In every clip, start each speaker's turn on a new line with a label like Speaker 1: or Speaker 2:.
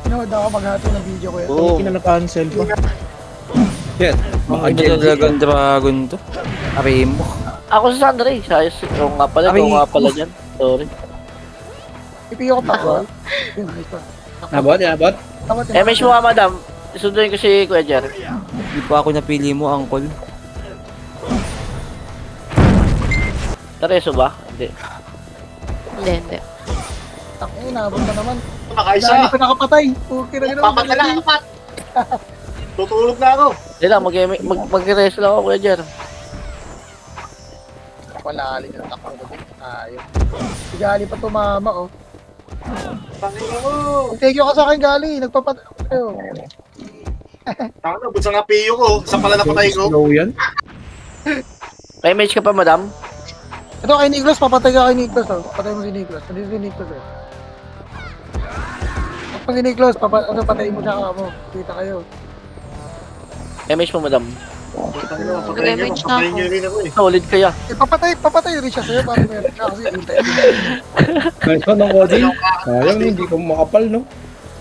Speaker 1: Pinood ako maghato ng video ko yan.
Speaker 2: Oo.
Speaker 3: Hindi na na-cancel pa.
Speaker 4: Shit.
Speaker 2: Baka talagang dragon to. Aremo.
Speaker 5: Ako sa Sandre, sayos. Oo nga pala,
Speaker 2: Ay,
Speaker 5: oo nga pala dyan. Sorry.
Speaker 1: Ipiyo ko pa ko. Yun, ayos pa.
Speaker 4: Nabot, nabot.
Speaker 1: Tawad
Speaker 5: Eh, may mga madam. Sunduin ko si Kuya Jer.
Speaker 2: Hindi pa ako napili mo, Uncle.
Speaker 5: Tareso ba? Hindi.
Speaker 6: Hindi.
Speaker 1: Takay, nabot na naman.
Speaker 7: Makaisa.
Speaker 1: Dali pa nakapatay. Okay na gano'n.
Speaker 7: Papatala ka pat. Tutulog na ako.
Speaker 5: Hindi lang, mag-reso lang ako, Kuya Jer.
Speaker 1: Wala, alin yung takbo ko. Ayun. Si Gali pa tumama, oh.
Speaker 7: Tangina mo.
Speaker 1: Thank you ka sa akin, Gali. Nagpapatay ako sa'yo.
Speaker 7: Tangina, busa nga piyo ko. Saan pala napatay ko?
Speaker 4: Slow yan.
Speaker 5: May mage ka pa, madam?
Speaker 1: Ito kay Nicholas, papatay ka kay Nicholas, oh. Papatay mo si Nicholas. Nandito si Nicholas, eh. Pag si Nicholas, patayin mo siya ka mo. Kita kayo.
Speaker 5: May mage pa, madam.
Speaker 7: Tangina,
Speaker 6: Nag-damage na
Speaker 7: papatayin
Speaker 6: ako.
Speaker 7: niyo rin ako eh.
Speaker 5: Solid kaya.
Speaker 1: Eh, papatay rin siya sa'yo para meron ka kasi hintay.
Speaker 4: Nice one ng Odi. Sayang, hindi ko makapal, no?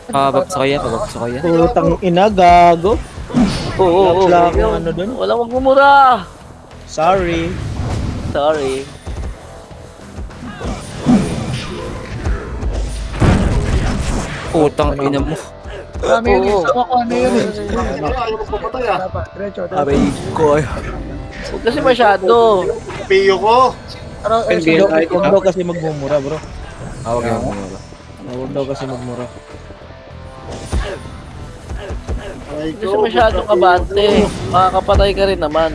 Speaker 2: Pabagsak kaya, pabagsak kaya.
Speaker 3: Putang ina, gago.
Speaker 5: Oo,
Speaker 3: Wala akong ano dun.
Speaker 5: Walang magmumura.
Speaker 3: Sorry.
Speaker 5: Sorry.
Speaker 2: Putang ina mo.
Speaker 1: Marami yun,
Speaker 5: Oo.
Speaker 1: isa ko ano yun, eh.
Speaker 7: Ayaw magpapatay ah.
Speaker 1: Dapat, diretso.
Speaker 2: Aray ko.
Speaker 5: Huwag kasi masyado.
Speaker 7: Piyo ko.
Speaker 1: Pero, eh,
Speaker 4: NBA
Speaker 1: so,
Speaker 4: tayo.
Speaker 3: Huwag daw kasi magmumura, bro.
Speaker 2: Awag yan.
Speaker 3: Huwag daw kasi magmura.
Speaker 7: Ay,
Speaker 5: Huwag kasi masyadong kabante. Makakapatay ka rin naman.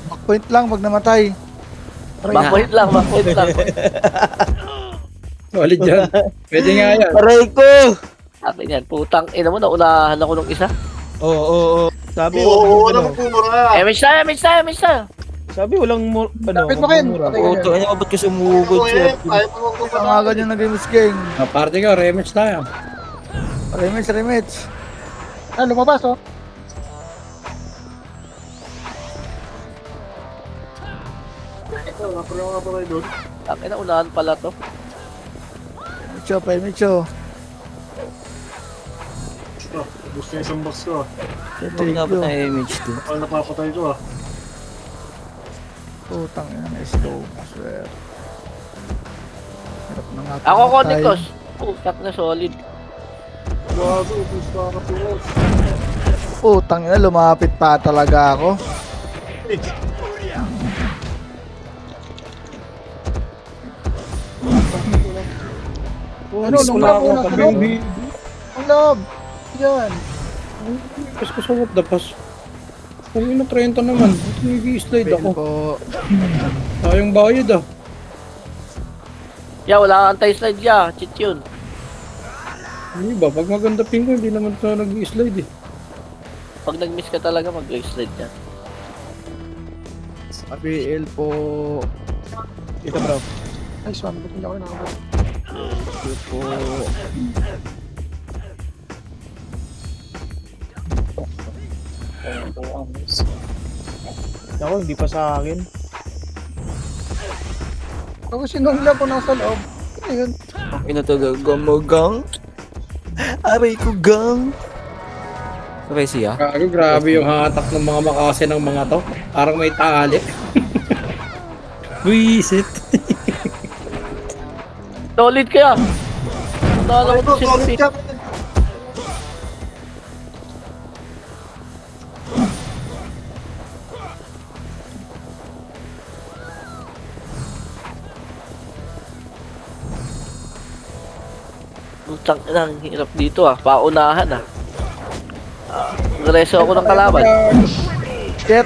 Speaker 1: backpoint lang, wag namatay.
Speaker 5: Backpoint lang, backpoint lang.
Speaker 4: Solid yan. Pwede nga yan.
Speaker 3: Aray ko!
Speaker 5: Akin yan, putang ina mo, naunahan ako nung isa.
Speaker 3: Oo. Sabi,
Speaker 7: Oo,
Speaker 3: wag
Speaker 7: wala
Speaker 3: mo
Speaker 7: mo pumura.
Speaker 5: Eh, mage tayo.
Speaker 3: Sabi, walang
Speaker 1: Lapit mo, Ken.
Speaker 3: magmumura.
Speaker 1: Patay ka
Speaker 2: Puto,
Speaker 1: dyan.
Speaker 2: ano ba't ka sumugod siya?
Speaker 7: Ayaw mo magpapatay.
Speaker 1: Mga ganyan na games gang.
Speaker 4: Party ko, rematch tayo.
Speaker 1: Rematch. Ah, lumabas, oh.
Speaker 7: Ito, napro nga pa kayo doon.
Speaker 5: Akin na, unahan pala to.
Speaker 1: Micho.
Speaker 7: Oh, gusto niya isang box ko ah.
Speaker 2: Huwag na ba na image to?
Speaker 7: Ako napapatay ko ah.
Speaker 1: Putang ina, nice go. Swear. Hirap na nga.
Speaker 5: Ako,
Speaker 1: tumatay.
Speaker 5: Konikos. Putak na solid.
Speaker 7: Gago, gusto ka pilos.
Speaker 1: Putang ina, lumapit pa talaga ako. Ano, nung loob, nasa loob. Ang loob. Yan.
Speaker 4: Pas ko sa what the pass. Kung ino 30 naman, ito nag-i-slide ako.
Speaker 1: Po.
Speaker 4: Sayang bayad ah.
Speaker 5: Yeah, wala kang anti-slide ya. Cheat yun.
Speaker 4: Hindi ba? Pag maganda ping ko, hindi naman ito nag-i-slide eh.
Speaker 5: Pag nag-miss ka talaga, mag-slide yan.
Speaker 1: ABL po.
Speaker 3: Ito, bro.
Speaker 1: Nice one. Ba't hindi ako nakabot?
Speaker 3: Ito po. Ako, hindi pa sa akin.
Speaker 1: Ako sinungla po nasa loob. Ano yun?
Speaker 2: Ang ina talaga mo, gang. Aray ko, gang. Okay siya.
Speaker 4: Grabe yung hatak ng mga makase ng mga to. Parang may tali. Buisit.
Speaker 5: Solid kaya. Nala
Speaker 7: Ay,
Speaker 5: ko
Speaker 7: ito, solid
Speaker 5: si
Speaker 7: ka.
Speaker 5: Putang ina, ang hirap dito ah. Paunahan ah. Regreso ako ng kalaban.
Speaker 1: Shit.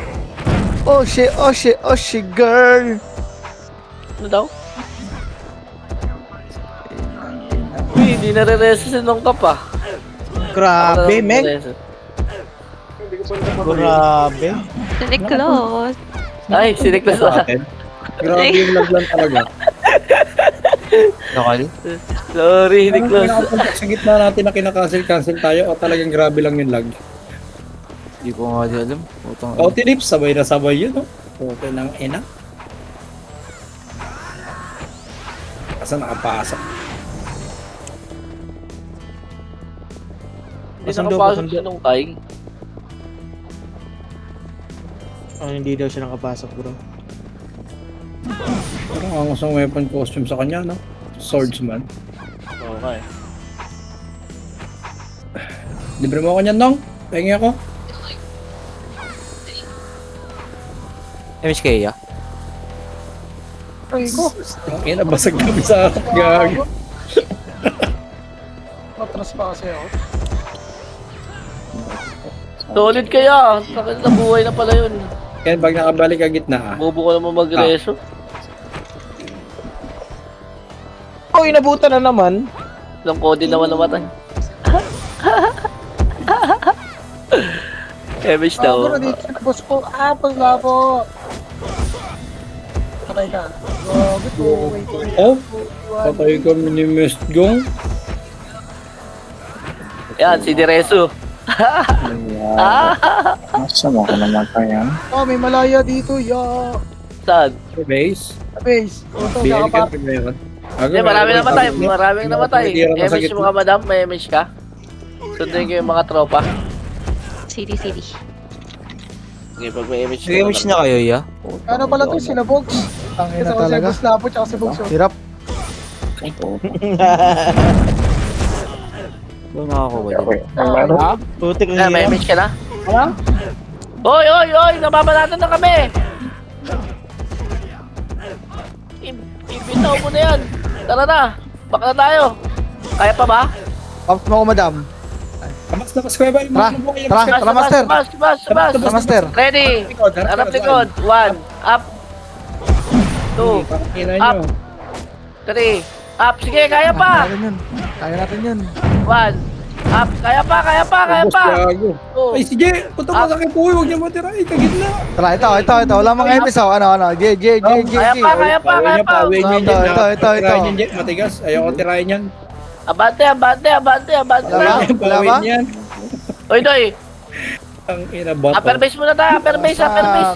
Speaker 1: Oh shit, girl.
Speaker 5: Ano daw? Uy, hindi nare-reso si Nongkap ah.
Speaker 3: Grabe,
Speaker 5: Ako na
Speaker 3: Meg.
Speaker 5: nare-reso.
Speaker 7: Hindi ko pa napapatay.
Speaker 3: Grabe.
Speaker 6: Si Nicholas.
Speaker 5: Ay, siniklas na.
Speaker 4: Grabe yung laglan talaga.
Speaker 2: Nakal?
Speaker 5: Sorry, Niklas.
Speaker 4: Sa gitna natin na kinakancel-cancel tayo o talagang grabe lang yung lag.
Speaker 2: Hindi ko nga di alam. Putang
Speaker 4: O tinips, sabay na sabay yun. Oh. Okay nang ina. Asa nakapasok.
Speaker 5: Hindi
Speaker 3: Pasundo,
Speaker 5: nakapasok
Speaker 3: pasundo.
Speaker 5: si Nungkay.
Speaker 3: Hindi daw siya nakapasok bro.
Speaker 4: Parang angos ang weapon costume sa kanya, no? Swordsman.
Speaker 5: Okay.
Speaker 4: Libre mo ako niyan, Nong? Pahingi ako.
Speaker 2: Damage kaya?
Speaker 1: Ay ko.
Speaker 4: Ang ina, basag kami sa harap. Gag.
Speaker 1: Matras pa kasi ako.
Speaker 5: Solid kaya. Sakit na buhay na pala yun.
Speaker 4: Yan, pag nakabalik ka gitna,
Speaker 5: Bobo ko naman magreso.
Speaker 3: Oh, inabutan na naman.
Speaker 5: Ilang kodi naman namatay. Damage daw.
Speaker 1: Bro, dito sa boss ko. Pagla po. Patay ka. Grabe to. Wait, wait.
Speaker 4: oh, patay ka minimist gong.
Speaker 5: Yan, si Direso.
Speaker 3: Masama ka naman kaya.
Speaker 1: Oh, may malaya dito. Ya.
Speaker 5: Saan?
Speaker 4: Base.
Speaker 1: Base. Ito,
Speaker 4: Bigyan ka
Speaker 1: nakapap.
Speaker 4: pa meron.
Speaker 5: Hindi, marami namatay. Maraming namatay.
Speaker 4: Hindi ako sa
Speaker 5: Damage mo ka, madam. May damage ka. Sundin ko yung mga tropa.
Speaker 6: City.
Speaker 5: Okay, pag may image
Speaker 2: Nag-damage na kayo, ya?
Speaker 1: Ano pala to? Sila Bogs.
Speaker 3: Tangin
Speaker 1: Kasi
Speaker 3: na talaga.
Speaker 1: Si Bogs Lapo tsaka si Bogs.
Speaker 3: Hirap.
Speaker 2: Doon nakakuha din.
Speaker 3: Putik
Speaker 5: Ah, may
Speaker 3: hirap.
Speaker 5: image ka na? Oy! Nababalatan na kami! Ibitaw mo na yan! Tara na! Baka na tayo! Kaya pa ba?
Speaker 3: Pump mo ko madam.
Speaker 4: Labas, kuya ba?
Speaker 3: Tara, master.
Speaker 5: Bas!
Speaker 3: Tara, master.
Speaker 5: Ready! Harap likod! 1, up! 2,
Speaker 4: Pakina
Speaker 5: Up.
Speaker 4: nyo.
Speaker 5: 3, up! Sige, kaya pa!
Speaker 3: Kaya natin yun.
Speaker 5: 1, up! Kaya pa!
Speaker 4: Ubos gago.
Speaker 5: 2,
Speaker 4: Ay, sige. Punta mo sa akin po. Huwag niyo matira. Ay, kagitna.
Speaker 3: Tara, ito. Wala mga emis oh. Ano. G.
Speaker 5: kaya pa!
Speaker 4: Pawin nyo
Speaker 3: Ito,
Speaker 4: dyan.
Speaker 3: ito.
Speaker 4: Tirahin yan, Jet. Matigas. Ayoko tirahin yan.
Speaker 5: Abante!
Speaker 3: Wala ba?
Speaker 4: Pawin
Speaker 3: Wala ba?
Speaker 4: yan.
Speaker 5: Oy, Doy!
Speaker 4: Ang ina bato.
Speaker 5: Upper base muna tayo! Upper base! Manipis!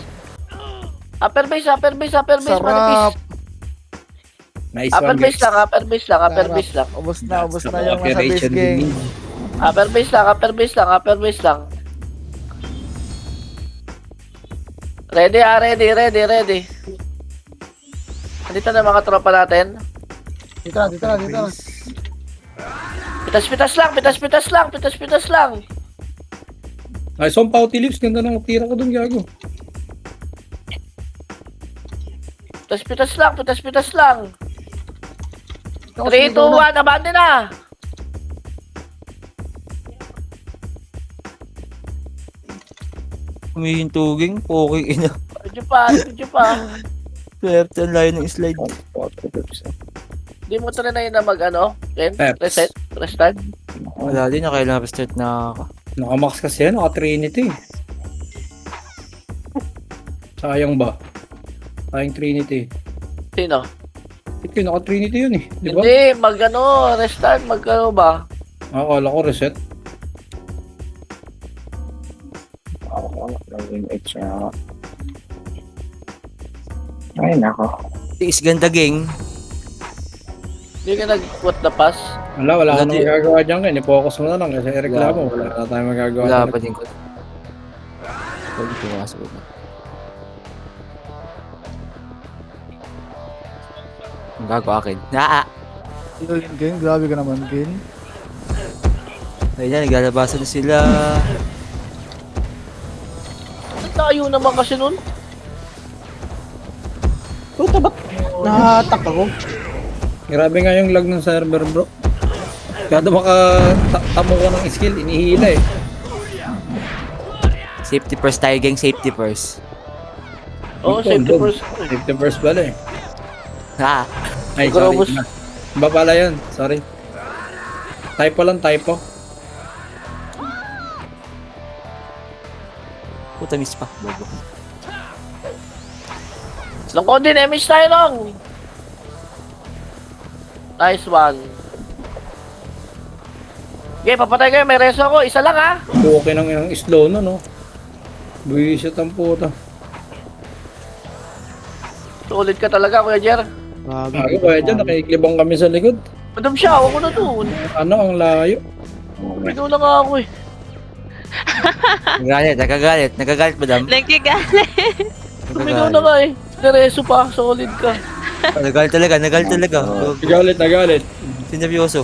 Speaker 3: Sarap.
Speaker 4: Nice
Speaker 5: Upper
Speaker 4: one,
Speaker 5: base
Speaker 4: guys.
Speaker 5: lang!
Speaker 3: Ubus na yung nasa base
Speaker 4: Operation
Speaker 3: gang.
Speaker 4: Dinig.
Speaker 5: Upper base lang! Ready! Andito na mga tropa natin.
Speaker 1: Dito na.
Speaker 5: Pitas lang!
Speaker 4: Ay, so ang pouty lips. Ganda ng tira ko dun, gago.
Speaker 5: Pitas lang! 3, 2, 1, abante na!
Speaker 2: Humihintuging, poking ina.
Speaker 5: Medyo pa.
Speaker 2: Swerte ang layo ng slide.
Speaker 5: Di mo ito na na mag-ano? Ken?
Speaker 4: Peps.
Speaker 5: Restart?
Speaker 2: Wala din, kailangan restart na ako.
Speaker 4: Nakamax kasi yan. Naka-Trinity. Sayang ba? Sayang Trinity.
Speaker 5: Sino?
Speaker 4: Ito naka-Trinity yun eh. Di ba?
Speaker 5: Hindi, mag-ano, restart, mag-ano ba?
Speaker 4: Akala ko reset.
Speaker 2: Tiis ganda, gang.
Speaker 5: Hindi ka nag-what the pass?
Speaker 4: Wala
Speaker 2: Wala
Speaker 4: ka nang
Speaker 2: di-
Speaker 4: magagawa dyan kayo. I-focus mo na lang kasi reklamo. Wala na tayong magagawa.
Speaker 2: Wala
Speaker 4: dyan.
Speaker 2: pa din ko. Huwag pumasok na. Ang gago akin.
Speaker 3: Gang, grabe ka naman, gang.
Speaker 2: Ayun na, naglalabasan na sila.
Speaker 5: Ang tayo naman kasi nun.
Speaker 3: Puta, ba't nahatak ako?
Speaker 4: Grabe nga yung lag ng server, bro. Kada makatamo ko ng skill, inihila eh.
Speaker 2: Safety first tayo, gang. Safety first.
Speaker 5: Oo,
Speaker 4: Ito,
Speaker 5: safety
Speaker 4: doon.
Speaker 5: first.
Speaker 4: Safety first pala eh.
Speaker 2: Ha?
Speaker 4: Ay,
Speaker 5: Siguro,
Speaker 4: sorry.
Speaker 5: boss.
Speaker 4: Iba pala yun. Sorry. Typo lang, typo.
Speaker 2: Puta, miss pa. Bobo.
Speaker 5: Lungkod din, damage tayo nung. Nice one. Okay, papatay kayo. May reso ako. Isa lang ha.
Speaker 4: Okay nang yung slow no, no? Buwisit ang puta.
Speaker 5: Solid ka talaga, Kuya Jer.
Speaker 4: Ako kaya dyan, nakikiglibang kami sa likod.
Speaker 5: Madam siya, ako na doon.
Speaker 4: Ano, ang layo.
Speaker 5: Pino na nga ako eh.
Speaker 2: Nagagalit, madam.
Speaker 6: Nagkagalit.
Speaker 5: Tumigaw na nga eh. Diretso pa, solid ka.
Speaker 2: Nagalit talaga.
Speaker 4: Nagalit.
Speaker 2: Sineryoso.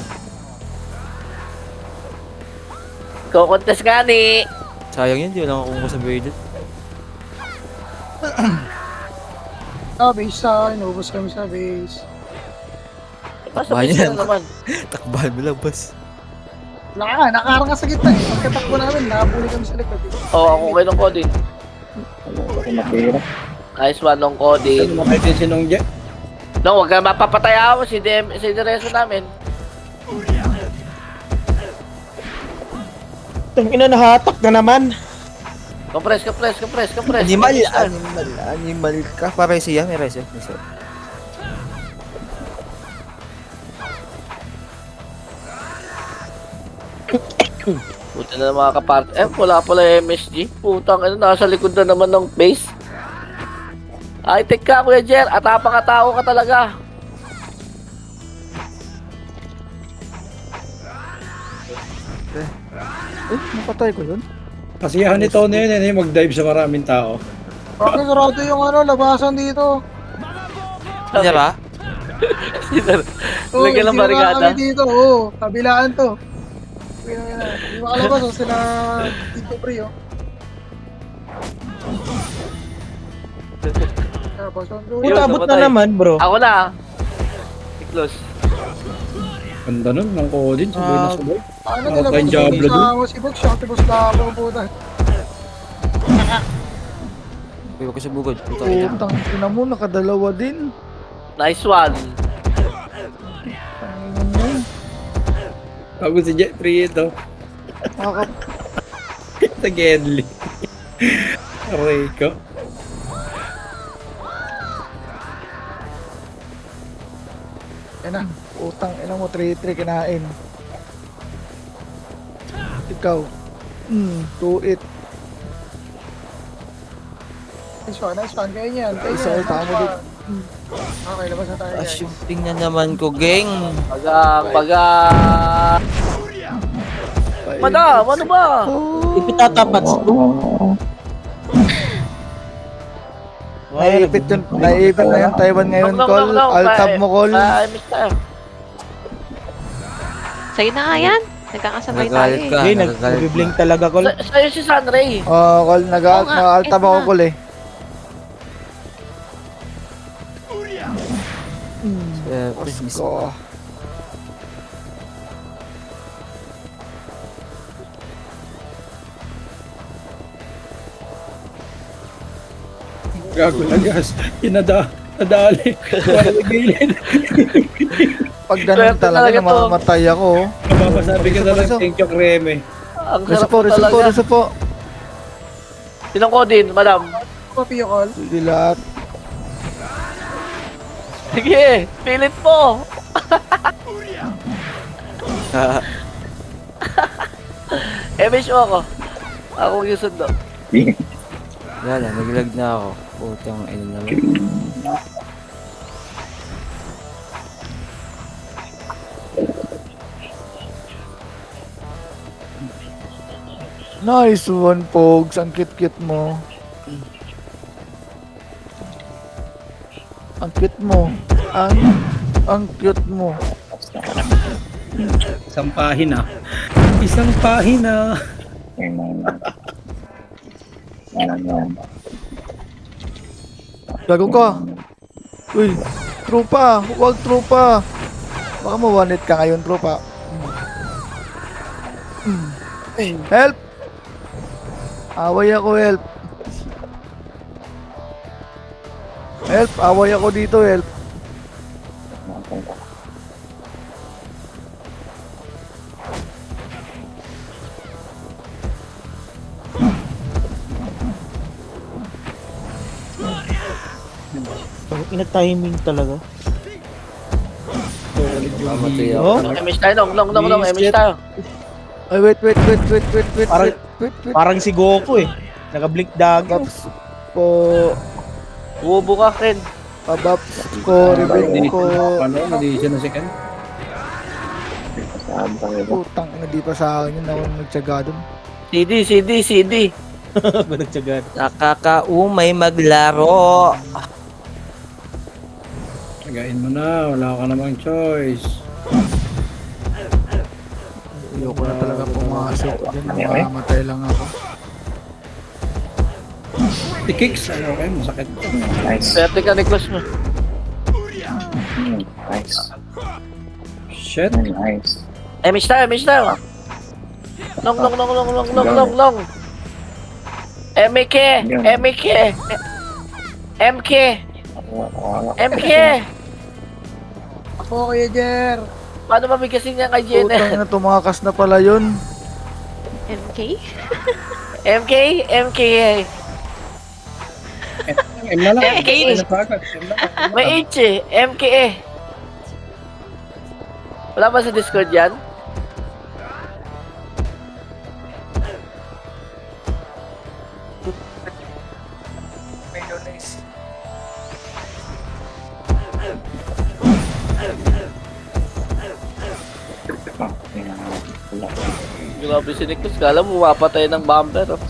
Speaker 5: Kukontes nga ni.
Speaker 2: Sayang yun, di wala akong sa Bailet.
Speaker 1: Base sa akin. Ubus kami sa base.
Speaker 5: Basta
Speaker 2: Bayan
Speaker 5: base
Speaker 2: yan.
Speaker 5: na naman.
Speaker 2: Takbahan mo lang, boss.
Speaker 1: Nakakarang ka sa gitna eh. Pagkatakbo namin, nakabuli kami sa likod eh.
Speaker 5: Ako kayo ng Codin. Nice one ng Codin.
Speaker 4: Ano makita yung sinongje?
Speaker 5: No, huwag ka mapapatay ako si Diretso namin.
Speaker 3: Tangina, nahatak na naman.
Speaker 5: Compress.
Speaker 2: Animal ka. Pare siya, may reso.
Speaker 5: Buti na mga kapart. Wala pala MSG. Putang, nasa likod na naman ng base. Ay, take ka, Kuya Jer. Atapang katao ka talaga.
Speaker 3: Napatay ko yun.
Speaker 4: Kasiyahan ni Tony yun eh, mag-dive sa maraming tao.
Speaker 1: Bakit sarado yung labasan dito?
Speaker 2: Hindi ba?
Speaker 5: Lagyan ng barikada.
Speaker 1: Kami dito, oo. Kabilaan to. Hindi makalabas, sila dito pre, oh. Tapos,
Speaker 5: Utabot na naman,
Speaker 3: bro.
Speaker 5: Ako na. I-close.
Speaker 4: Ganda nun, ng Codin, sabay na sabay.
Speaker 1: ano
Speaker 4: Mga
Speaker 1: nila
Speaker 4: tayong Diablo dun.
Speaker 1: sa si Box, siya, tapos na ako puta.
Speaker 2: Uy, wag ka sa bugod. Puta ina.
Speaker 3: Putang ina mo, nakadalawa din.
Speaker 5: Nice one.
Speaker 4: Bago si Jeffrey ito.
Speaker 3: Nakaka...
Speaker 4: Sa Gedli. Aray ko.
Speaker 3: Yan na, utang ina mo, 3-3 kinain. Ikaw. 2-8.
Speaker 1: Nice one, kaya niyan. Kaya
Speaker 3: Isa,
Speaker 1: niyan.
Speaker 3: tama dito.
Speaker 1: Okay, labas na tayo. guys.
Speaker 2: Shooting na naman ko, geng.
Speaker 5: Bagang. Madam, ano ba?
Speaker 3: Ipitatapat. Naiipit yun, naiipit na yung Taiwan ngayon, call. Altab mo, call.
Speaker 5: Miss tayo.
Speaker 6: Sa'yo na nga yan. Nagkakasabay tayo
Speaker 2: Nagalit ka.
Speaker 6: eh.
Speaker 2: Nagalit ka.
Speaker 3: talaga,
Speaker 5: Sa'yo si Sunray.
Speaker 3: Call,
Speaker 6: Oo nga,
Speaker 3: nag-altab
Speaker 6: ito
Speaker 3: ako,
Speaker 6: na.
Speaker 3: call eh.
Speaker 2: Business.
Speaker 3: Ko.
Speaker 4: Gago lagas. Nadali. Wala gilid.
Speaker 3: Pag ganun
Speaker 5: Swerte
Speaker 3: talaga,
Speaker 5: talaga to.
Speaker 3: namamatay ako.
Speaker 4: Mapapasabi ka na lang,
Speaker 3: Reso.
Speaker 4: thank you, Kreme.
Speaker 5: Ang
Speaker 3: Reso
Speaker 5: sarap
Speaker 3: po,
Speaker 5: po
Speaker 3: reso po,
Speaker 5: talaga.
Speaker 3: reso po.
Speaker 5: Sinong Codin, madam?
Speaker 1: Copy yung call.
Speaker 3: Sige lahat.
Speaker 5: Sige, pilit mo. MSO ako. Ako yung sundo.
Speaker 2: Wala na, naglag na ako. Putang ina naman.
Speaker 3: Nice one, Pogs. Ang cute-cute mo. Ang cute mo. Ang cute mo.
Speaker 4: Isang pahina. Isang pahina.
Speaker 3: Gago ka. Uy, trupa. Huwag trupa. Baka mawanit ka ngayon, trupa. Help! Away ako, help. Help, away ako dito, help. Ina-timing talaga.
Speaker 2: Mamatay ako.
Speaker 3: Oh?
Speaker 5: MS tayo, long, MS tayo.
Speaker 3: Ay, wait.
Speaker 8: Parang-
Speaker 3: Wait.
Speaker 8: Parang si Goku eh. Naka-blink dagger.
Speaker 3: Baps ko.
Speaker 5: Bubo ka, Ken.
Speaker 3: Baps ko. Revenge ko.
Speaker 4: Hindi siya na second.
Speaker 3: Putang, hindi pa sa akin yun. Ako nagtsaga dun.
Speaker 5: CD.
Speaker 8: Nagtsagan.
Speaker 2: Nakakaumay maglaro.
Speaker 4: Tagain mo na, wala ka namang choice.
Speaker 3: Ayoko na talaga pumasok. Diyan, mamamatay lang ako.
Speaker 4: The kicks, ano kayo, masakit.
Speaker 5: Swerte ka, Nicholas mo.
Speaker 4: Shit.
Speaker 5: Emish tayo. Long. MK.
Speaker 1: Ako, Kuya Jer.
Speaker 5: Paano mabigasin niya kay Jenner?
Speaker 3: Putang na, tumakas na pala yun.
Speaker 6: MK?
Speaker 5: MK.
Speaker 4: M na lang.
Speaker 5: MK.
Speaker 4: M na agad. M na lang.
Speaker 5: May H eh. MK eh. Wala ba sa Discord yan? Grabe si Nicholas. Kala mo mapatay ng bumper. Oh.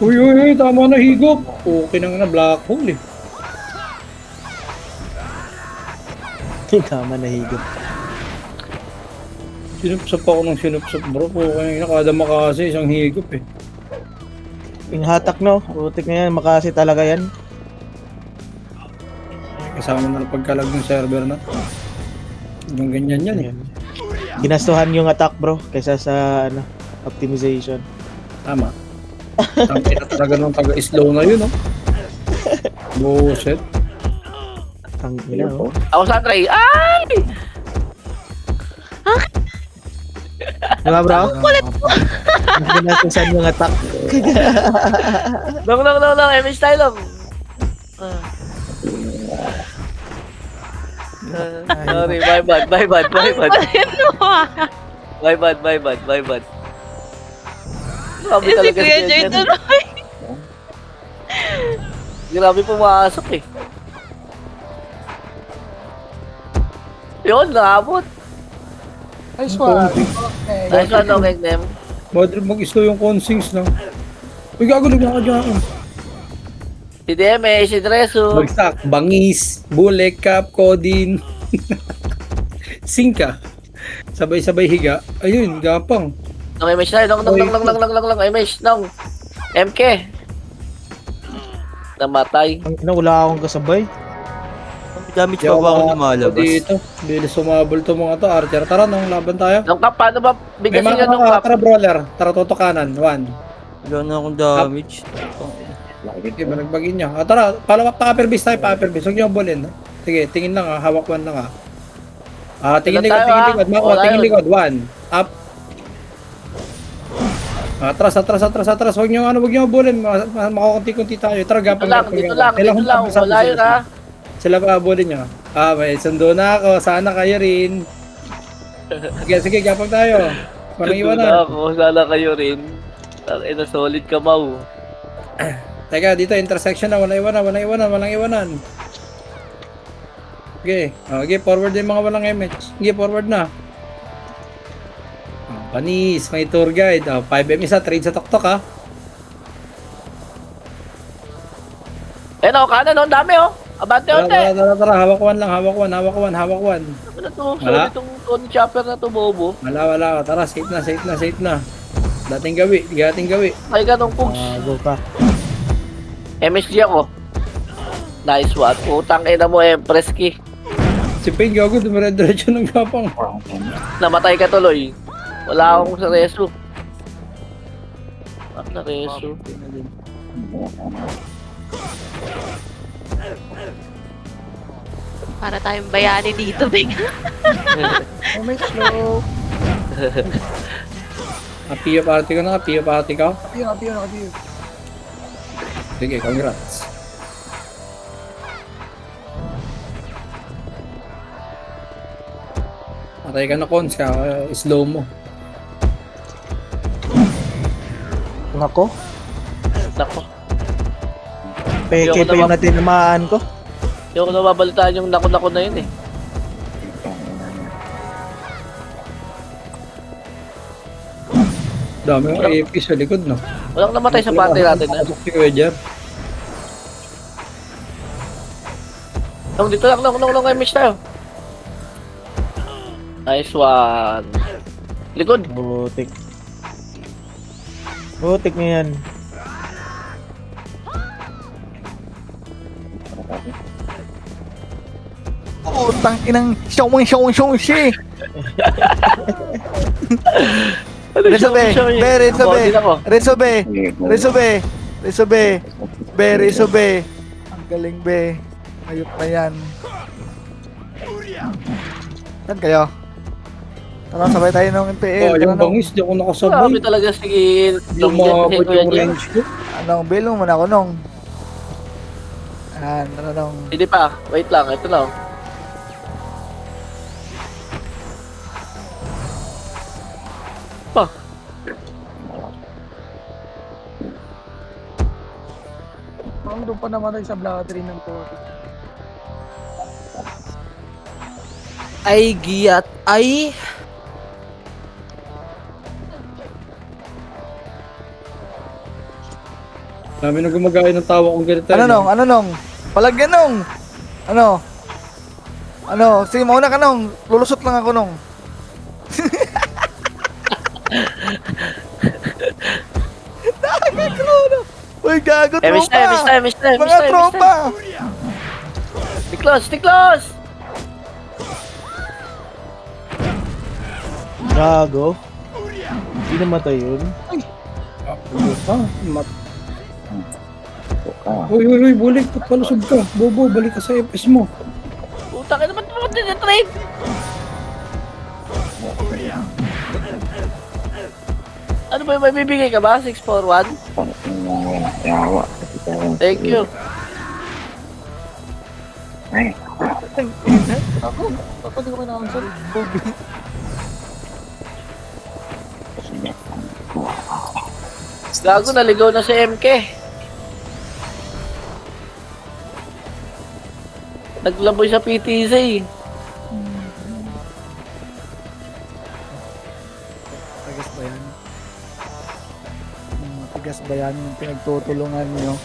Speaker 4: Uy, tama na higop. Okay na nga na black hole eh.
Speaker 8: Tama na higop.
Speaker 4: Sinupsap ako ng sinupsap bro. Okay na kada makasi isang higop eh.
Speaker 8: Yung hatak no, putik na yan, makasi talaga yan.
Speaker 4: Kasama na ng pagkalag ng server na. Yung ganyan yan eh.
Speaker 8: Ginastuhan yung attack bro, kaysa sa ano, optimization.
Speaker 4: Tama. Tangin na talaga ng taga-slow na yun, oh. Buset.
Speaker 8: Ang ina oh.
Speaker 5: Ako sa try. Ay!
Speaker 8: Diba bro? Ginastuhan yung attack.
Speaker 5: Long. MH tayo long. Sorry, my bad.
Speaker 6: Ano ba yan mo?
Speaker 5: My bad. Grabe
Speaker 6: Si
Speaker 5: talaga
Speaker 6: Kuya Jer
Speaker 5: Jenner.
Speaker 6: tuloy.
Speaker 5: Grabe pumasok eh. Yun, nakabot.
Speaker 1: Nice one. Okay.
Speaker 5: Nice one, long nem.
Speaker 4: Madrid mag-slow yung consings lang. Uy, gago nagkakadyan.
Speaker 5: Si Deme, si Dreso.
Speaker 4: Bagsak, bangis, bulek, cap, kodin. Singka. Sabay-sabay higa. Ayun, gapang.
Speaker 5: Long MH tayo. Long. MH, long. MK. Namatay.
Speaker 8: Ang ina, wala akong kasabay.
Speaker 2: Damage pa ba ako lumalabas?
Speaker 4: Dito, bilis sumabol to mga to. Archer, tara nang laban tayo.
Speaker 5: Long Cap, paano ba
Speaker 4: May
Speaker 5: bigasin
Speaker 4: mga
Speaker 5: nga nung Cap?
Speaker 4: tara brawler. Tara totokanan. 1.
Speaker 2: Wala na akong damage.
Speaker 4: Okay, balagbagin niya. Tara, pa-upper base tayo, pa-upper base. Huwag niyo bulin. Sige, tingin lang hawak 1 lang tingin
Speaker 5: Tingnan
Speaker 4: likod,
Speaker 5: tayo,
Speaker 4: tingin likod. Mako,
Speaker 5: Wala
Speaker 4: tingin
Speaker 5: yun.
Speaker 4: likod. 1. Up. Atras. Huwag niyo bulin. Makakunti-kunti tayo. Tara, gapang.
Speaker 5: Dito lang. Wala yun ha.
Speaker 4: Sila pa bulin niyo. May sundo na ako. Sana kayo rin. Sige, gapang tayo. Walang iwanan.
Speaker 5: Sana kayo rin. Ina solid ka, Mau.
Speaker 4: Teka, dito intersection na, walang iwanan. Okay, okay, forward yung mga walang MH. Sige, forward na. Panis, may tour guide. 5M isa, trade sa tuktok ha.
Speaker 5: Kanan, ang dami oh. Abante,
Speaker 4: Tara, hawak 1 lang, hawak 1.
Speaker 5: Ano to?
Speaker 4: Wala.
Speaker 5: Solid itong Tony Chopper na to, bobo.
Speaker 4: Wala. Tara, safe na. Dating gawi.
Speaker 5: Ay, ganong pugs.
Speaker 8: Go pa.
Speaker 5: MSG ako. Nice one. Utang ina mo, Empress Key.
Speaker 4: Si Payne gago, dumire-diretso ng gapang.
Speaker 5: Namatay ka tuloy. Wala akong sa reso. Na reso.
Speaker 6: Para tayong bayani dito, Bing.
Speaker 1: Make slow.
Speaker 4: Apio party ka.
Speaker 1: Apio.
Speaker 4: Sige, congrats. Patay ka na cons ka, slow mo.
Speaker 8: Nako,
Speaker 5: Nako.
Speaker 8: peke pa yung natinamaan ko.
Speaker 5: Hindi ko nababalitaan yung nako na yun eh.
Speaker 4: Dami yung AFK sa likod, no?
Speaker 5: Walang namatay sa party natin na.
Speaker 4: Si Kuya Jer.
Speaker 5: Long, dito lang, long, image tayo. Nice one. Likod.
Speaker 8: Putik. Putik na yan.
Speaker 3: Putang inang shong-shong-shong-shi! Resobe! Be, resobe! Resobe! Resobe! Resobe! Be, resobe! Ang galing, be. Ayop na yan. Saan kayo? Tara, sabay tayo ng NPL.
Speaker 4: Oh,
Speaker 3: Tara,
Speaker 4: yung
Speaker 3: nung-
Speaker 4: bangis, di ako
Speaker 5: Sabi
Speaker 4: nakasabay.
Speaker 5: talaga si
Speaker 4: Yung
Speaker 5: Long
Speaker 4: mga
Speaker 5: Jet kasi
Speaker 4: abot
Speaker 5: Kuya
Speaker 4: yung
Speaker 5: Jet.
Speaker 4: range ko.
Speaker 3: Anong bilong mo na ako nung? Ayan, tara nung.
Speaker 5: Hindi pa. Wait lang, ito lang. Pa.
Speaker 1: Parang doon pa namatay sa Bloodry ng Tori.
Speaker 2: Ay, giyat. Ay!
Speaker 4: Dami na gumagaya ng tawa kong ganito.
Speaker 3: Ano nung? Ano nung? Palagyan nung! Ano? Ano? Sige, mauna ka nung. Lulusot lang ako nung. Nakakakrono! Uy, gago,
Speaker 5: Image
Speaker 3: tropa!
Speaker 5: tayo, image tayo.
Speaker 3: Mga tropa!
Speaker 5: Stick close!
Speaker 8: Gago. Hindi namatay yun.
Speaker 4: Uy, bulik. Palusog ka. Bobo, balik ka sa FS mo.
Speaker 5: Puta ka naman din yung trade. Ano ba yung may bibigay ka ba? 641? Thank you.
Speaker 1: Ako, bakit di ko pinakansel?
Speaker 5: Gago, naligaw na si MK. Naglaboy sa PTZ.
Speaker 3: Matigas ba yan? Matigas ba yan yung pinagtutulungan nyo?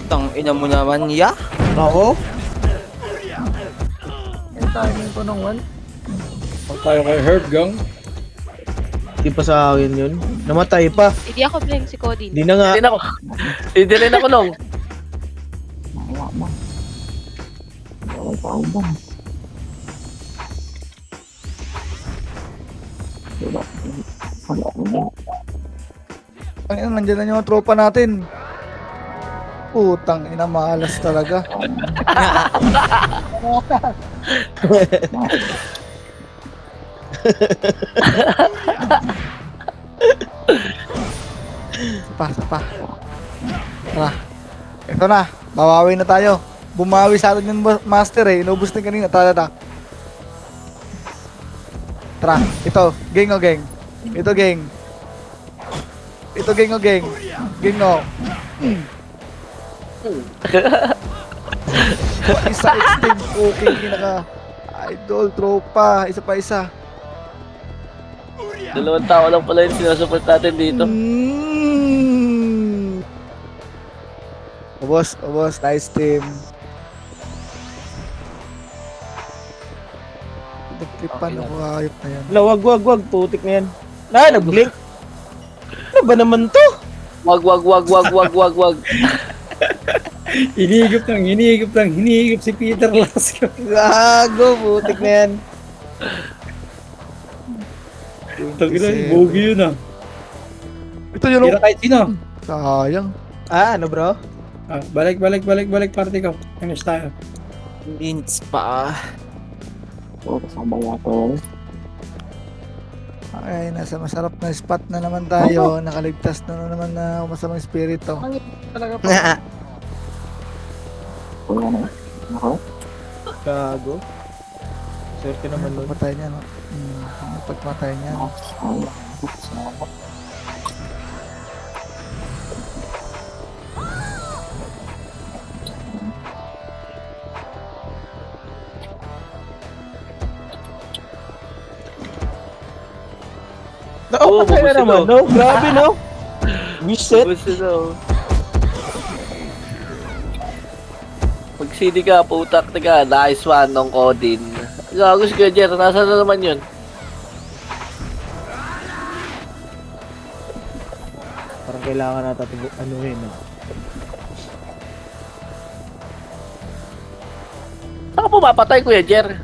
Speaker 2: Tang ina mo naman, ya?
Speaker 8: Ako?
Speaker 1: Yung timing ko ng 1.
Speaker 4: Pag tayo kay Herb Gang.
Speaker 8: Hindi pa sa akin yun. Namatay pa.
Speaker 6: Hindi ako blame si Cody.
Speaker 8: Hindi na nga.
Speaker 5: Hindi rin ako. Hindi rin ako nung.
Speaker 3: Ang ina, nandiyan na yung tropa natin. Putang ina, malas talaga. Sapa. Tara. Ito na. Bawawi na tayo. Bumawi sa atin yung master eh. Inubos na kanina. Tara. Tara. Ito. Gang o gang. Ito gang. Ito gang o gang. Gang o. Isa extend cooking kinaka. Idol, tropa. Isa pa isa.
Speaker 5: Dalawang tao lang pala yung sinasupport natin dito.
Speaker 3: Obos. Nice team. Nagtripan ako. Ayop na yan.
Speaker 8: Wala, wag. Putik na yan. Nag-blink. Ano ba naman to?
Speaker 5: Wag.
Speaker 4: Hinihigop si Peter Lasco.
Speaker 8: Gago, putik na yan.
Speaker 4: Tagina, bogi yun ah.
Speaker 3: Ito yun.
Speaker 4: Tira kahit sino.
Speaker 3: Sayang.
Speaker 8: Ano bro?
Speaker 4: Ah, balik, party ko. Finish tayo.
Speaker 2: Links pa.
Speaker 3: Ay, nasa masarap na spot na naman tayo. Nakaligtas na naman na masamang espiritu.
Speaker 1: Talaga pa.
Speaker 8: Gago. Swerte naman nun.
Speaker 3: Pagpatay niya, no? Pagpatay niya.
Speaker 5: Oo,
Speaker 8: Kaya
Speaker 5: bubusin
Speaker 8: naman,
Speaker 5: o.
Speaker 8: no? Grabe, no? Reset.
Speaker 5: Bubusin o. Pag CD ka, putak ka, nice one nung Odin. Gago si Kuya Jer, nasaan na naman yun?
Speaker 8: Parang kailangan natin anuhin, no?
Speaker 5: Saan ka pumapatay, Kuya Jer?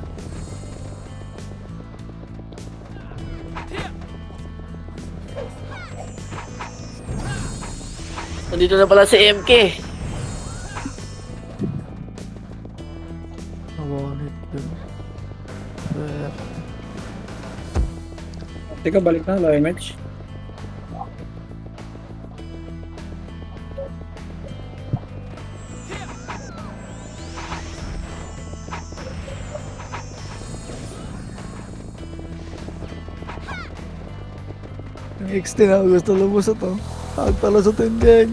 Speaker 5: Nandito na pala si MK.
Speaker 3: Wallet dun.
Speaker 4: Teka, balik na, live match.
Speaker 3: Yung XT na gusto lumusot oh. Pagpalasotin gang.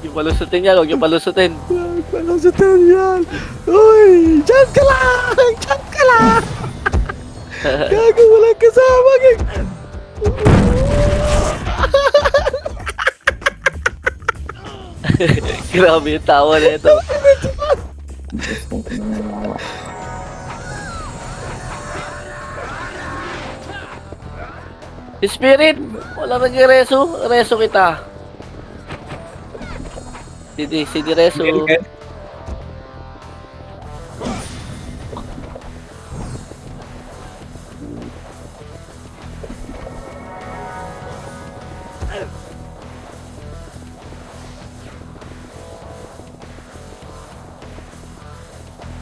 Speaker 5: Yung palusutin yan, huwag yung palusutin.
Speaker 3: Pagpalasotin yan. Uy! Diyan ka lang! Diyan ka lang! Gago walang kasama gang.
Speaker 5: Grabe yung tawa na ito. Spirit! Wala nag-reso. Reso kita. Sidi reso.
Speaker 4: Okay.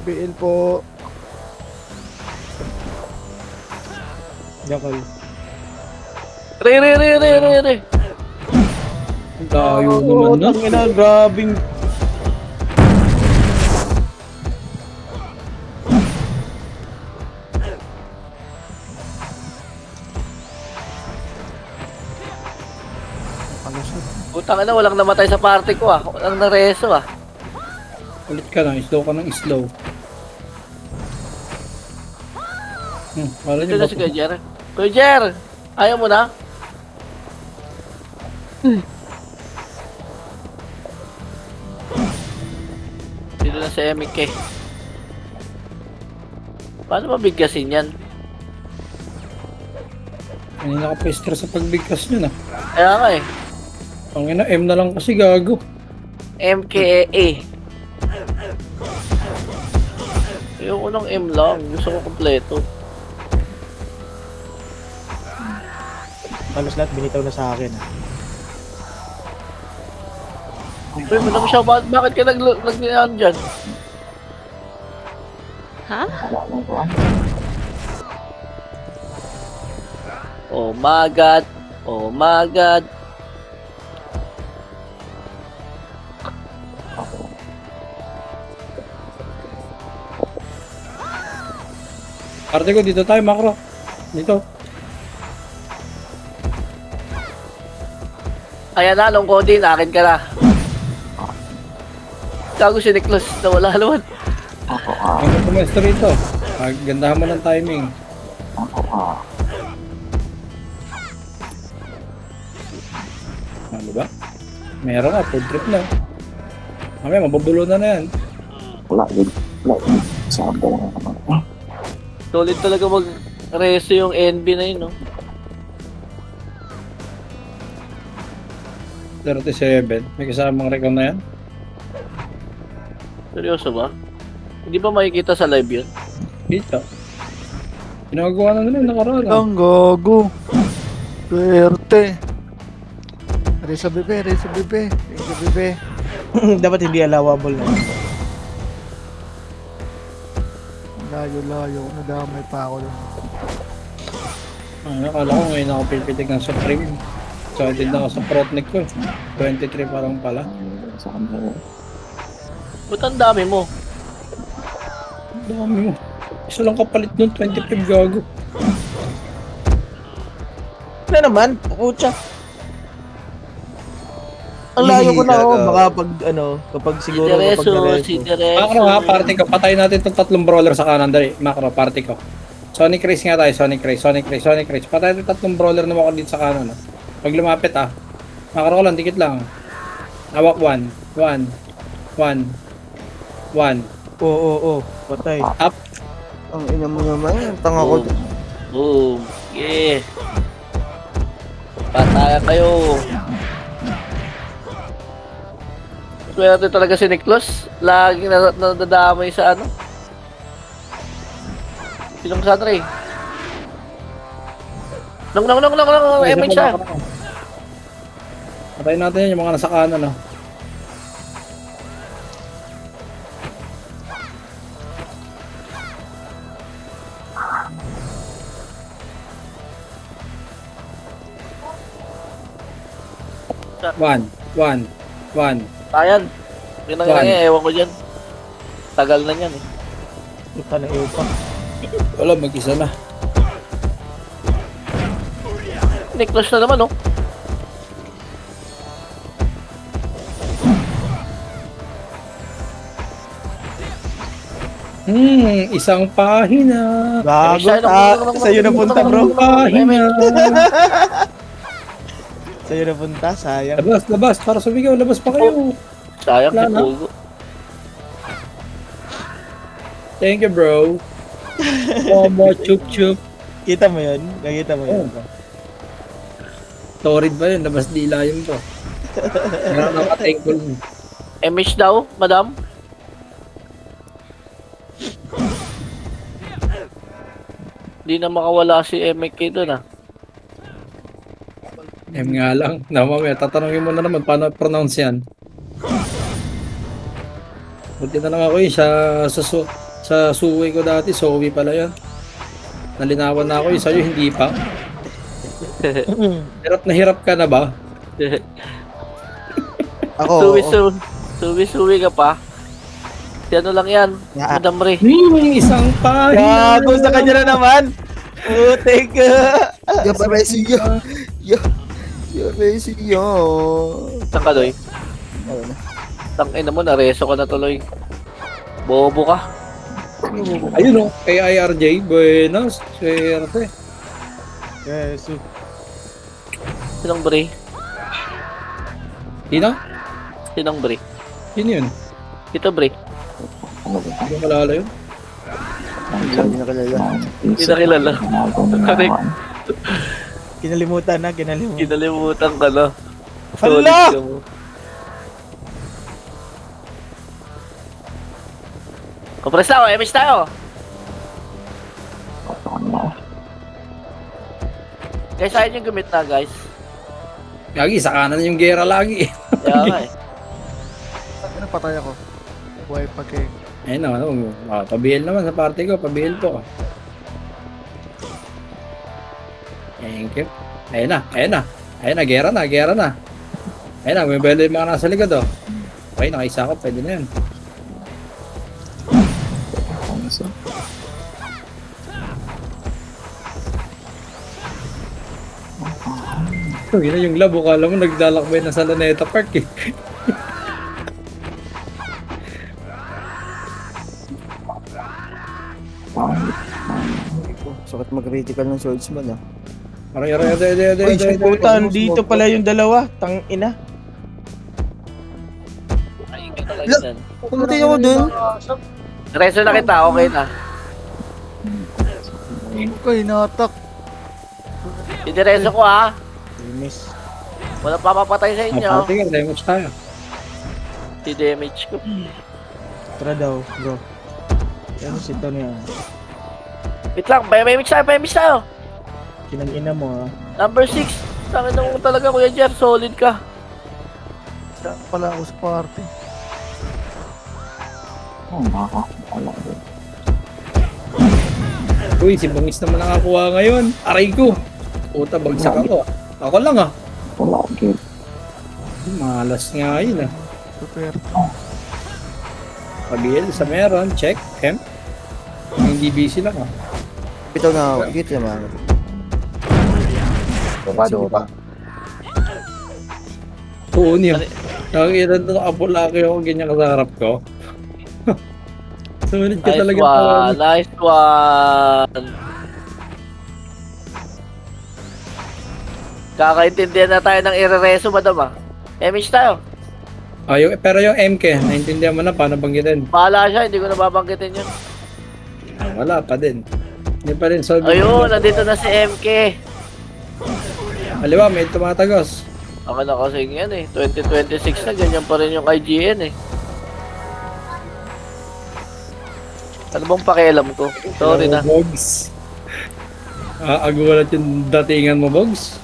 Speaker 3: BL po.
Speaker 8: Yakal.
Speaker 5: Re.
Speaker 4: Layo
Speaker 8: Oo,
Speaker 4: naman, no?
Speaker 8: tangina, grabing...
Speaker 5: Putang ina, walang namatay sa party ko ah. Walang nareso ah.
Speaker 4: Ulit ka lang, slow ka ng slow. Wala
Speaker 5: Ito
Speaker 4: niyo
Speaker 5: na
Speaker 4: ba?
Speaker 5: si Kuya Jer. Kuya Jer! Ayaw mo na? Dito na si MK. Paano mabigkasin yan?
Speaker 4: Kanina ka pa stress sa pagbigkas nyo na.
Speaker 5: Kaya nga eh.
Speaker 4: Ang ina, M na lang kasi gago.
Speaker 5: MKA. Ayoko ng M lang. Gusto ko kompleto.
Speaker 8: Halos lahat binitaw na sa akin.
Speaker 5: Uy, madami siya. Bakit ka nag dyan?
Speaker 6: Ha?
Speaker 5: Oh my God. Oh my God.
Speaker 4: Arte ko, dito tayo, macro. Dito.
Speaker 5: Ayan na, long Odin. Akin ka na. Gago si Nicholas. Nawala naman.
Speaker 4: Ano pumesto rito? Gandahan mo ng timing. Ano ba? Meron ka, food trip na. Mamaya, mabubulo na yan.
Speaker 5: Solid talaga mag-reso yung NB na yun, no?
Speaker 4: 37. May kasamang recon na yan.
Speaker 5: Seryoso ba? Hindi ba makikita sa live yun?
Speaker 4: Dito. Ginagawa na nila yung nakaraan. ah.
Speaker 3: Ang gago. Swerte. Reza bebe, Reza bebe. Reza bebe.
Speaker 8: Dapat hindi allowable na.
Speaker 3: Layo-layo. Nadamay pa ako dun.
Speaker 4: Akala ko ngayon ako pipitig ng Supreme. Excited na ako sa Protnick ko. 23 parang pala.
Speaker 5: Ba't ang dami mo?
Speaker 4: Dami mo. Isa lang kapalit nun, 25 gago.
Speaker 8: Na naman, pucha. Ang layo ko na oh, baka pag ano, kapag
Speaker 5: Si
Speaker 8: siguro kapag
Speaker 5: Tereso,
Speaker 8: nareso.
Speaker 5: si Tereso.
Speaker 4: Macro ha, party ko. Patayin natin itong tatlong brawler sa kanan. Dali, macro, party ko. Sonic Race nga tayo, Sonic Race. Patay natin tatlong brawler na ako dito sa kanan. Pag lumapit Makaroon ko lang, dikit lang. Hawak 1.
Speaker 8: Oo. Patay.
Speaker 4: Up.
Speaker 2: Ang ina mo naman, tanga ko.
Speaker 5: Boom. Yeah. Patayan kayo. Swerte talaga si Niklos. Laging nadadamay sa ano. Sinong Sunray? Nung, emin siya.
Speaker 4: Patayin natin yan, yung mga nasa kanan. One.
Speaker 5: Tayan. Yun ang
Speaker 4: Saan?
Speaker 5: ewan ko dyan. Tagal na yan eh.
Speaker 8: Puta na iyo pa.
Speaker 4: Wala, mag-isa na.
Speaker 5: Niklos na naman oh.
Speaker 4: Isang pahina.
Speaker 8: Gago, sa'yo na punta bro.
Speaker 4: Pahina.
Speaker 8: Sa'yo na punta, sayang.
Speaker 4: Labas. Para sumigaw, labas pa kayo.
Speaker 5: Sayang
Speaker 4: Wala
Speaker 5: si
Speaker 4: na.
Speaker 5: Pugo.
Speaker 4: Thank you, bro. Momo, chup.
Speaker 8: Kita mo yun? Nakita mo yun?
Speaker 4: Torrid ba yun? Labas dila yun to. Nakaka-thankful.
Speaker 5: Emish daw, madam. Di na makawala si MK doon ah.
Speaker 4: Nga lang. Mamaya, tatanungin mo na naman paano pronounce yan. Buti na lang ako sa suwi ko dati, Zoe pala yan. Nalinawan na ako sa'yo, hindi pa. Hirap na hirap ka na ba?
Speaker 2: Ako,
Speaker 5: Suwi ka pa. Si ano lang yan, Madam Ray.
Speaker 4: Isang pahina.
Speaker 8: Gago, sa kanya na naman! Putik ka!
Speaker 2: Resiya.
Speaker 5: Saan ka, Doy? Tangina mo, nareso ka na tuloy. Bobo ka.
Speaker 4: Ayun o, kay IRJ, buenos, swerte.
Speaker 8: Yes.
Speaker 5: Sinong Bray?
Speaker 4: Sino?
Speaker 5: Sinong Bray?
Speaker 4: Sino yun?
Speaker 5: Ito Bray.
Speaker 4: Hindi ko malala yun.
Speaker 2: Hindi na kilala.
Speaker 5: Hindi na kilala. Correct.
Speaker 8: Kinalimutan.
Speaker 5: Kinalimutan ka na.
Speaker 8: Hala!
Speaker 5: Solid ka mo. Kompres tayo, MS tayo. Guys, ayun yung gamit na guys.
Speaker 4: Gagi, sa kanan yung gera lagi.
Speaker 5: Kaya nga eh.
Speaker 3: Ano patay ako? Buhay pa kay.
Speaker 4: Ayun na, pabihil naman sa party ko, pabihil po. Thank you. Ayun na, gera na. Ayun na, may belo yung mga nasa likod oh. Okay, nakaisa ko, pwede na yun. Yun na yung labo, kala mo naglalakbay na sa Laneta Park eh.
Speaker 2: Sakit mag-critical ng swordsman ah.
Speaker 4: Aray.
Speaker 8: Puta, dito pala yung dalawa. Tang ina.
Speaker 5: Ayun ka talaga yan.
Speaker 2: Pumatay ako dun.
Speaker 5: Reso na kita, okay na.
Speaker 3: Ko hinatak.
Speaker 5: Idireso ko ha.
Speaker 8: Miss.
Speaker 5: Walang papapatay sa inyo.
Speaker 4: Party ka, damage tayo.
Speaker 5: I-damage ko.
Speaker 8: Tara daw, bro. Ano si Tony ah?
Speaker 5: Wait lang, may mix tayo.
Speaker 8: Kinang ina mo ah.
Speaker 5: Number 6. Tangin na mo talaga Kuya Jeff, solid ka.
Speaker 3: Saan pala ako sa party?
Speaker 4: Uy, si Bangis naman nakakuha ngayon. Aray ko. Puta, bagsak ako. Ako lang ah. Malas nga yun ah.
Speaker 3: Prepare.
Speaker 4: Pag-iil sa meron, check, hemp. Hindi busy lang ah.
Speaker 2: Bitaw na ako. Git naman. Dopa.
Speaker 4: Oo niya. Nakakita na nakapulaki ako ganyan ka sa harap ko. Sumunod ka
Speaker 5: Nice
Speaker 4: talaga.
Speaker 5: one, nice one. Kakaintindihan na tayo ng irereso, madam ah. Emish tayo.
Speaker 4: Pero yung MK, naintindihan mo na paano banggitin.
Speaker 5: Bahala siya, hindi ko nababanggitin yun.
Speaker 4: Wala pa din. Hindi pa rin solve.
Speaker 5: Ayun, nandito na si MK.
Speaker 4: Aliwa, may tumatagos.
Speaker 5: Ako na kasi yan eh. 2026 na, ganyan pa rin yung IGN eh. Ano bang pakialam ko? Sorry na.
Speaker 4: Bogs. Agulat yung datingan mo, Bogs.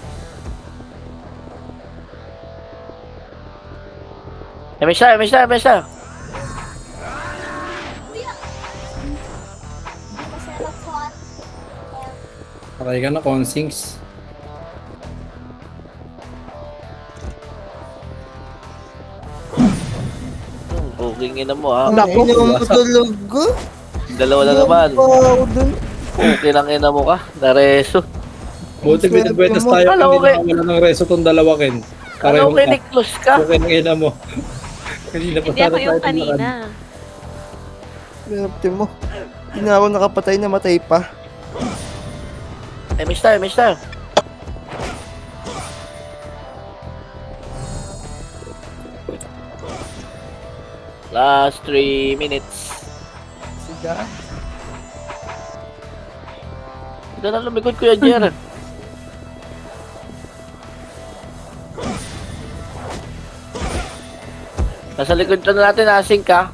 Speaker 5: Emish tayo.
Speaker 4: Patay ka na, Consings.
Speaker 5: Booking ina mo ha.
Speaker 2: Naku, talaga.
Speaker 5: Dalawa na naman.
Speaker 2: Ako dun.
Speaker 5: Okay lang ina mo ka. Nareso.
Speaker 4: Buti binibwetas tayo
Speaker 5: Alam
Speaker 4: kung
Speaker 5: ko
Speaker 4: hindi nakawala ng reso tong dalawa, Ken.
Speaker 5: Ano kay Niklos ka?
Speaker 4: Okay ng ina mo. Kanina pa
Speaker 6: Hindi ako
Speaker 4: sana
Speaker 6: yung
Speaker 4: tayo
Speaker 6: kanina.
Speaker 2: Swerte mo. Hindi na ako nakapatay, namatay pa.
Speaker 5: Emish tayo. Last 3 minutes.
Speaker 3: Siga.
Speaker 5: Ito na lumikod Kuya Jer. Nasa likod na natin, asing ka.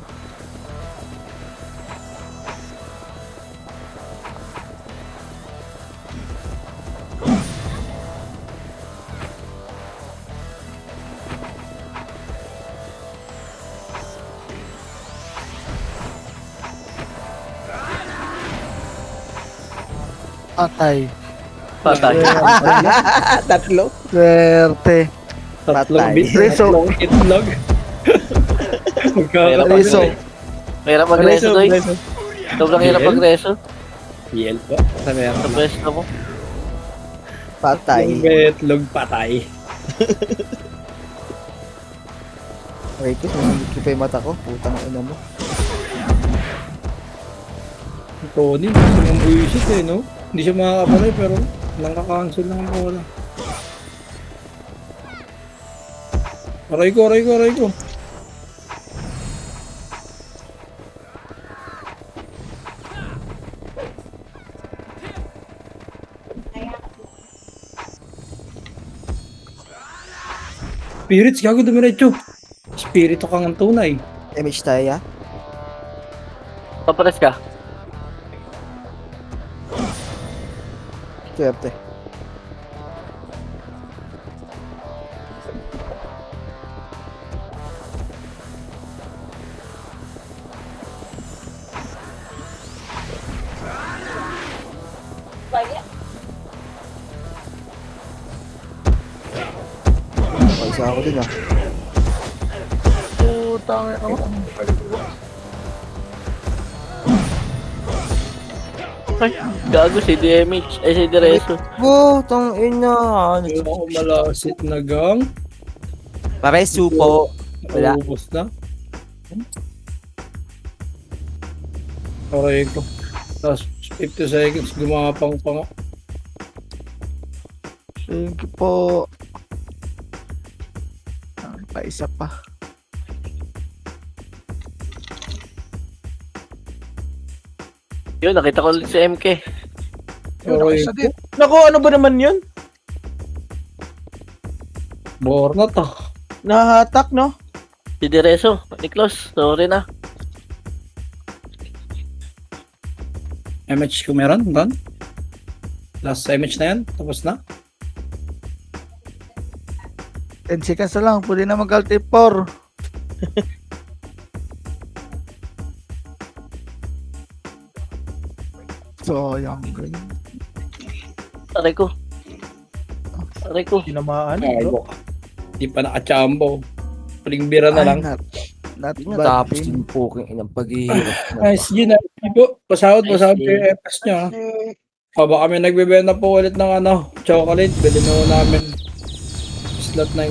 Speaker 3: Patay.
Speaker 5: Patay.
Speaker 8: Tatlo.
Speaker 3: Swerte.
Speaker 4: Tatlong
Speaker 3: Patay.
Speaker 4: bit,
Speaker 3: Reso.
Speaker 4: tatlong itlog.
Speaker 5: Mahirap
Speaker 3: Reso.
Speaker 5: Mahirap mag-reso, Doy. Sobrang hirap
Speaker 4: Yes.
Speaker 5: mag-reso.
Speaker 4: Yel po. Sa meron
Speaker 5: Sa
Speaker 4: na.
Speaker 5: pwesto mo.
Speaker 2: Patay.
Speaker 4: Itlog patay.
Speaker 2: Okay, ko, nasundot ko pa yung mata ko. Putang ina mo.
Speaker 4: Tony, gusto ng buwisit eh, no? Hindi siya makakapalay pero nakaka-cancel lang ang bola. Aray ko. Spirits, gago dumiretso. Spirito kang ang tunay.
Speaker 2: MH tayo, ya?
Speaker 5: Papares ka.
Speaker 2: Swerte. Isa ako din ah.
Speaker 1: Putang ina.
Speaker 5: Ay, gago si DMH. Ay, si Direso.
Speaker 2: Putang ina.
Speaker 4: Hindi ako malasit na gang.
Speaker 2: Paresu po. Wala.
Speaker 4: Ubus na. Aray ko. Tapos 50 seconds gumapang pa nga.
Speaker 3: Thank you po. Pa-isa pa.
Speaker 5: Yun, nakita ko ulit si MK.
Speaker 1: Yun, ako isa din.
Speaker 8: Naku, ano ba naman yun?
Speaker 4: Bore na to.
Speaker 8: Nahahatak, no?
Speaker 5: Si Direso. Niklos, sorry na.
Speaker 4: MH kung meron, done. Last MH na yan, tapos na.
Speaker 3: 10 seconds na lang. Pwede na mag-alt F4. So, yung ganyan.
Speaker 5: Aray ko.
Speaker 8: Tinamaan,
Speaker 4: Ay,
Speaker 8: bro.
Speaker 4: Di pa nakachambo. Puling bira na lang.
Speaker 3: Not bad
Speaker 2: Natapos
Speaker 3: thing.
Speaker 2: yung poking inang paghihirap.
Speaker 4: Nice, yun na. Po, pasahod
Speaker 5: Nice,
Speaker 4: yung
Speaker 5: Jin.
Speaker 4: FS nyo. Baka kami nagbebenta po ulit ng ano, chocolate. Bili na ho namin. Slot 9